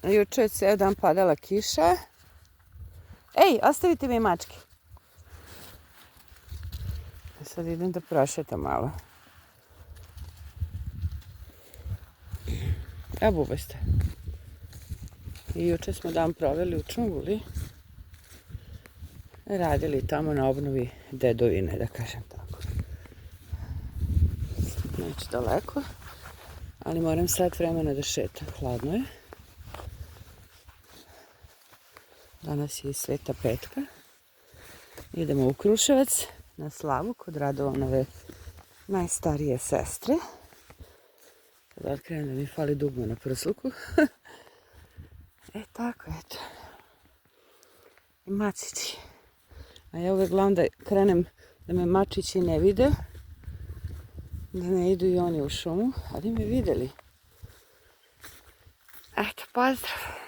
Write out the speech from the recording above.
Juče je cijel dan padala kiša. Ej, ostavite mi mačke. Sad idem da prošetam malo. Evo bubeste. I juče smo dan proveli u Čunguli. Radili tamo na obnovi dedovine, da kažem tako. Neću daleko, ali moram sat vremena da šetam. Hladno je. Danas je i Sveta petka. Idemo u Kruševac na slavu kod Radovanove najstarije sestre. Da otkrenem da mi fali dugme na prsluku. Tako, eto. I mačići. A ja uvek gledam da krenem da me mačići ne vide. Da ne idu i oni u šumu. Ali me videli. Eto, pozdrav.